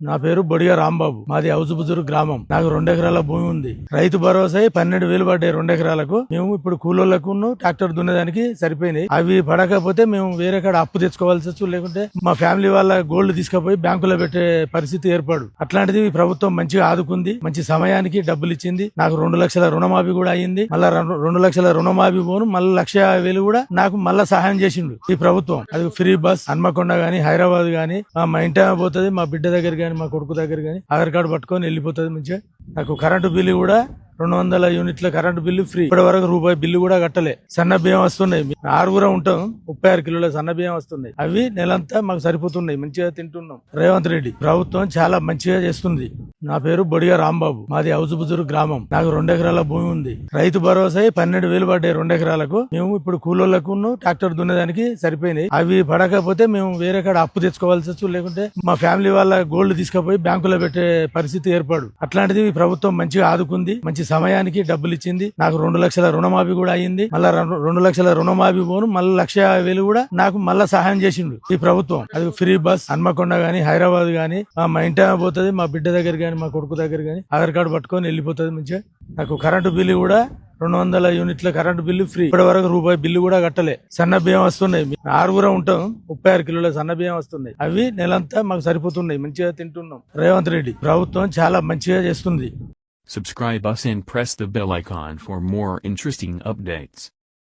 నా పేరు బొడిగ రాంబాబు. మాది హౌజుబుజురు గ్రామం. నాకు 2 ఎకరాల భూమి ఉంది. రైతు భరోసా 12,000 పడ్డాయి 2 ఎకరాలకు. మేము ఇప్పుడు కూలోళ్లకు ట్రాక్టర్ దున్నేదానికి సరిపోయినాయి. అవి పడకపోతే మేము వేరే కాడ అప్పు తెచ్చుకోవాల్సి వచ్చు, లేకుంటే మా ఫ్యామిలీ వాళ్ళ గోల్డ్ తీసుకుపోయి బ్యాంకులో పెట్టే పరిస్థితి ఏర్పడు. అట్లాంటిది ప్రభుత్వం మంచిగా ఆదుకుంది. మంచి సమయానికి డబ్బులు ఇచ్చింది. నాకు 2 లక్షల రుణమాఫీ కూడా అయ్యింది. మళ్ళా 2 లక్షల రుణమాఫీ పోను మళ్ళీ 1,50,000 కూడా నాకు మళ్ళా సహాయం చేసిండు ఈ ప్రభుత్వం. అది ఫ్రీ బస్ హన్మకొండ గానీ హైదరాబాద్ గానీ మా ఇంటి పోతుంది, మా బిడ్డ దగ్గర గానీ మా కొడుకు దగ్గర గానీ ఆధార్ కార్డు పట్టుకొని వెళ్ళిపోతుంది మంచిగా. నాకు కరెంటు బిల్లు కూడా 200 యూనిట్ల కరెంటు బిల్లు ఫ్రీ. ఇప్పటి వరకు రూపాయి బిల్లు కూడా కట్టలే. సన్న బియ్యం వస్తున్నాయి. 6 ఉంటాం, 36 కిలోల సన్న బియ్యం వస్తున్నాయి. అవి నెలంతా మాకు సరిపోతున్నాయి. మంచిగా తింటున్నాం. రేవంత్ రెడ్డి ప్రభుత్వం చాలా మంచిగా చేస్తుంది. నా పేరు బొడిగ రాంబాబు. మాది హౌజుబుజురు గ్రామం. నాకు 2 ఎకరాల భూమి ఉంది. రైతు భరోసా 12,000 పడ్డాయి 2 ఎకరాలకు. మేము ఇప్పుడు కూలోళ్లకు ట్రాక్టర్ దున్నేదానికి సరిపోయినాయి. అవి పడకపోతే మేము వేరే కాడ అప్పు తెచ్చుకోవాల్సి వచ్చు, లేకుంటే మా ఫ్యామిలీ వాళ్ళ గోల్డ్ తీసుకుపోయి బ్యాంకులో పెట్టే పరిస్థితి ఏర్పడు. అట్లాంటిది ప్రభుత్వం మంచిగా ఆదుకుంది. మంచి సమయానికి డబ్బులు ఇచ్చింది. నాకు 2 లక్షల రుణమాఫీ కూడా అయ్యింది. మళ్ళా 2 లక్షల రుణమాఫీ పోను మళ్ళీ 1,50,000 కూడా నాకు మళ్ళా సహాయం చేసిండు ఈ ప్రభుత్వం. అది ఫ్రీ బస్ హన్మకొండ గానీ హైదరాబాద్ గానీ మా ఇంటి పోతుంది, మా బిడ్డ దగ్గర గానీ మా కొడుకు దగ్గర గానీ ఆధార్ కార్డు పట్టుకొని వెళ్ళిపోతుంది మంచిగా. నాకు కరెంటు బిల్లు కూడా 200 యూనిట్ల కరెంటు బిల్లు ఫ్రీ. ఇప్పటి వరకు రూపాయి బిల్లు కూడా కట్టలే. సన్న బియ్యం వస్తున్నాయి. 6 ఉంటాం, 36 కిలోల సన్న బియ్యం వస్తున్నాయి. అవి నెలంతా మాకు సరిపోతున్నాయి. మంచిగా తింటున్నాం. రేవంత్ రెడ్డి ప్రభుత్వం చాలా మంచిగా చేస్తుంది. Subscribe us and press the bell icon for more interesting updates.